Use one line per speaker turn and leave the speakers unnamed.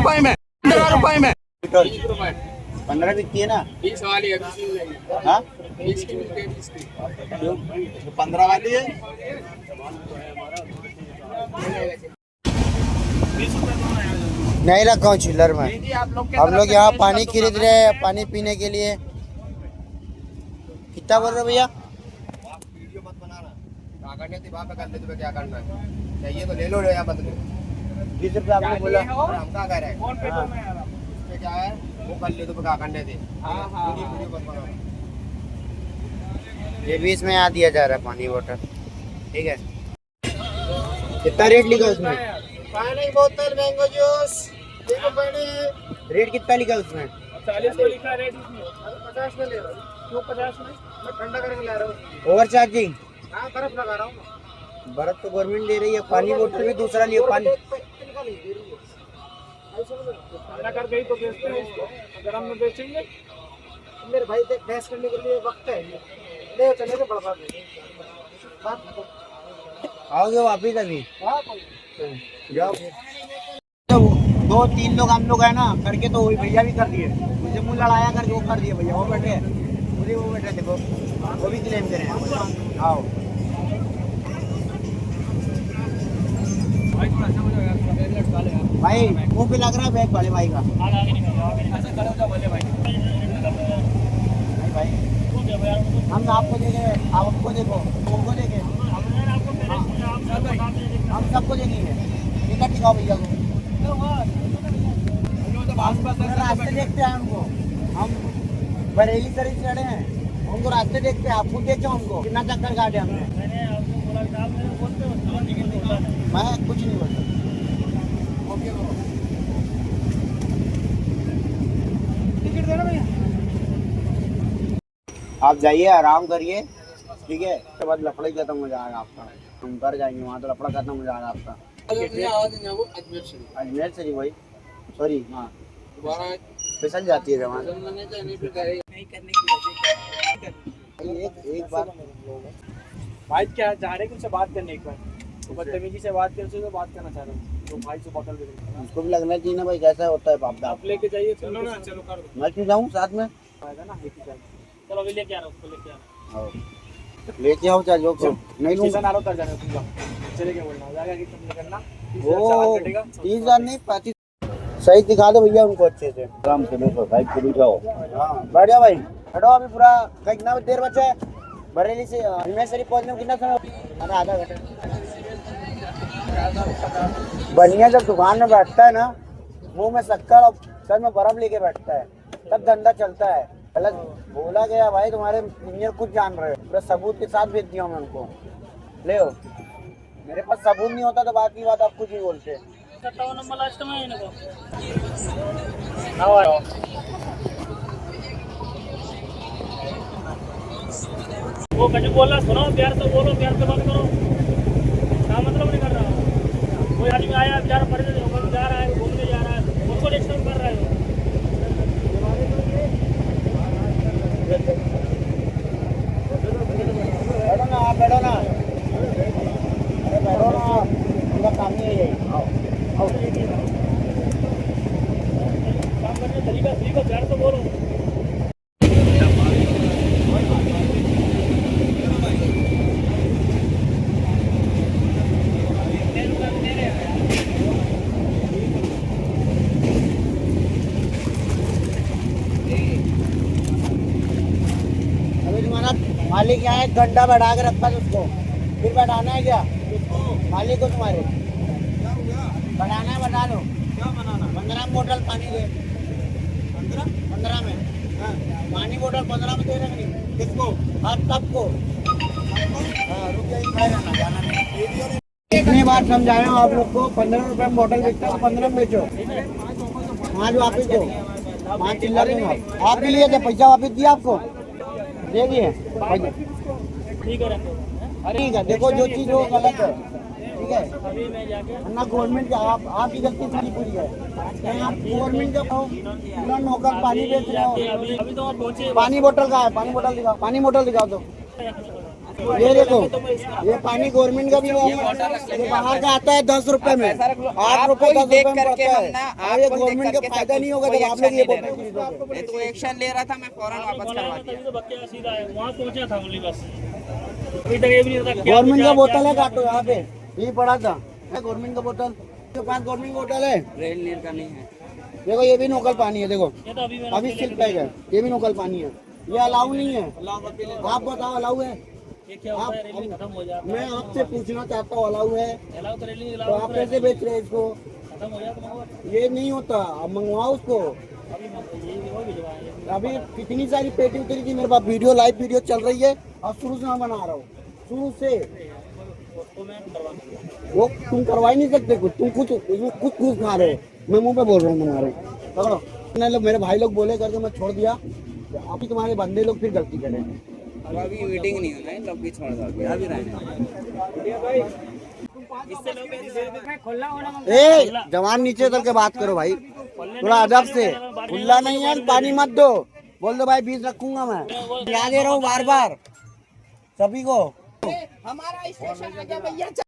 रुपए में, 15 रुपए में।
15 बिकती है ना?
20 वाली है।
हाँ
20 की मिलती है, 20 की।
15 वाली है। नहीं रखा हूँ चिल्लर में। हम लोग यहाँ पानी खरीद रहे हैं पानी पीने के लिए। कितना बोल रहे हो भैया?
वीडियो मत बनाना। वहाँ पे कर ले, तुम्हें क्या करना है? चाहिए तो ले लो या मत लो।
20 रुपये आपने बोला।
हम क्या कह रहे हैं? उसमें क्या है वो कर ले, तुम्हें क्या करने थे। वीडियो मत बनाना।
ये 20 में यहाँ दिया जा रहा है पानी बोतल। ठीक है कितना रेट लिखा उसमें?
पानी बोतल मैंगो जूस देखो पानी।
रेट कितना लिखा उसमें?
40 को लिखा रेट इसमें। 50 में ले रहा हूँ। क्यों 50 में? मैं ठंडा करके ला रहा हूँ।
Over charging?
हाँ बर्फ लगा रहा हूँ।
बर्फ तो गवर्नमेंट दे रही है। पानी बोतल भी दूसरा लियो पानी।
ठंडा कर गई तो बेचते हैं इसको। अगर हम बेचेंगे मेरे भाई देख बहस करने के लिए वक्त है ले चले तो बड़ा
आओगे वापिस अभी?
हाँ
जाओ। तो 2-3 लोग हम लोग है ना करके तो वही भैया भी कर दिए। मुझे मुँह लड़ाया करके वो कर दिए भैया। वो बैठे पूरे वो बैठे देखो वो भी क्लेम कर रहे हैं। आओ भाई मुँह पे लग रहा है बैग वाले भाई का। भाई हम आपको देंगे आप हमको देखो उनको देंगे हम सबको देंगे। टिकट दिखाओ भैया को। रास्ते देखते हैं उनको। हम बरेली सर्विस चढ़े हैं उनको रास्ते देखते हैं। आप खुद देखो हमको कितना चक्कर काटे हमने। मैं कुछ नहीं बोलता। टिकट देना भैया। आप जाइए आराम करिए ठीक है। उसके बाद लफड़ा ही खत्म हो जाएगा आपका। हम कर जाएंगे वहाँ तो लफड़ा खत्म हो जाएगा आपका। अजमेर से भाई सॉरी हाँ फिसल जाती है जवान। एक बार
भाई क्या जा रहे उनसे बात करने एक बार तो बदतमीजी से बात कर तो बात करना चाह रहा हूँ तो भाई से पकड़ ले।
उसको भी लगना चाहिए ना भाई कैसा होता है बाप
आप लेके जाइए चलो ना चलो कर दो।
मैं क्यों जाऊँ साथ में?
आएगा ना लेके जाइए। चलो अभी लेके आ रहा हूँ उसको लेके आ रहा हूँ।
लेके आओ चाहे जो नहीं लूँ
स्टेशन आ रहा हूँ कर जाना तुम चले क्या बोलना हो जाएगा कि तुम करना
वो 30,000 नहीं 35 सही दिखा दो भैया उनको अच्छे से। आराम से बैठो साइड पे बैठो। हाँ बैठ जाओ भाई बैठो। अभी पूरा कितना देर बचा है बरेली से अजमेर शरीफ पहुँचने में कितना समय? अरे आधा घंटा। बढ़िया जब दुकान में बैठता है ना मुंह में शक्कर और सर में बर्फ लेके बैठता है तब धंधा चलता है। गलत बोला गया भाई तुम्हारे इंजीनियर कुछ जान रहे हो। पूरा सबूत के साथ भेज दिया मैं उनको। ले हो मेरे पास सबूत नहीं होता तो बात की बात आप कुछ ही बोलते।
नंबर लास्ट में इनको वो कहीं बोला सुनो प्यार से बोलो प्यार से बात करो। क्या मतलब नहीं कर रहा कोई आदमी आया बेचारा परेशान जा रहा है घूमने जा रहा है उसको डिस्टर्ब कर रहा है।
बैठो ना आप बैठो ना। अरे बैठो ना उनका काम नहीं है यही।
काम करने तरीका सीखो प्यार से बोलो।
मालिक यहाँ एक घंटा बैठा के रखा है उसको फिर बैठाना है क्या मालिक को तुम्हारे? बनाना है बता दो। क्या बनाना? 15 बोतल पानी दे। 15 में हाँ पानी बोतल 15 में दे रहे किसको? हर सबको। हाँ रुक जाइए जाना नहीं। कितनी बार समझाया हूँ आप लोग को 15 रुपये में बोतल बिकता है 15 में बेचो। 5 वापिस दो 5 चिल्लर दूंगा। आप भी लिए थे पैसा वापिस दिया आपको दे दिए।
ठीक है
ठीक है देखो जो चीज़ वो गलत है ठीक है ना गवर्नमेंट का आप की गलती सारी पूरी है। आप गवर्नमेंट का पूरा नौकर पानी बेच रहे हो।
अभी तो पहुंचे
पानी बोतल का है पानी बोतल दिखाओ। पानी बोतल दिखाओ तो ये देखो, ये पानी गवर्नमेंट का भी है, ये बाहर का आता है 10 रुपए में, 8 रुपए 10 रुपए में पड़ता है। ये गवर्नमेंट का फायदा नहीं होगा जब आप लोग ये बोतल खरीदोगे।
तो एक्शन ले रहा था, मैं फौरन वापस करवा दिया।
तभी तो बच्चा सीधा है, वहाँ पहुँचा था ओनली बस। अभी तक ये भी नहीं पता क्या
गवर्नमेंट का
क्या-
बोतल है
क्या-
काटो यहाँ पे, ये पड़ा था गवर्नमेंट का बोतल, के पास गवर्नमेंट का बोतल है।
रेल नीर का नहीं है।
देखो ये भी लोकल पानी है, देखो
ये तो अभी मैंने
अभी सिल पैक है, ये भी लोकल पानी है। ये अलाउ नहीं है, आप बताओ अलाउ है?
ये क्या होता है, रेलिंग खत्म हो जाता
मैं आपसे पूछना चाहता हूँ अलाउ है
है। अलाउ तो रेलिंग
तो
अलाउ
आप कैसे बेच रहे हैं इसको?
खत्म हो जाता है।
ये नहीं होता, आप मंगवाओ उसको।
अभी ये वो भिजवाएंगे।
अभी कितनी सारी पेटी उतरी थी मेरे पास, वीडियो लाइव वीडियो चल रही है और शुरू से मैं बना रहा हूँ, शुरू से।
उसको मैं करवा दूंगा।
वो तुम करवा ही नहीं सकते कुछ, तुम कुछ खा रहे हो, मैं मुंह पे बोल रहा हूँ तुम्हारे। पकड़ो, इतने लोग मेरे भाई लोग बोले करके मैं छोड़ दिया, अभी तुम्हारे बंदे लोग फिर गलती करें।
अब अभी मीटिंग नहीं होना है, तब भी छोड़ दो, अभी रहने।
ए जवान नीचे उतर के बात करो भाई, थोड़ा अदब से। खुला नहीं है, पानी मत दो, बोल दो भाई 20 रखूंगा मैं, याद दे रहा हूँ बार बार सभी को।
हमारा स्टेशन आ गया भैया।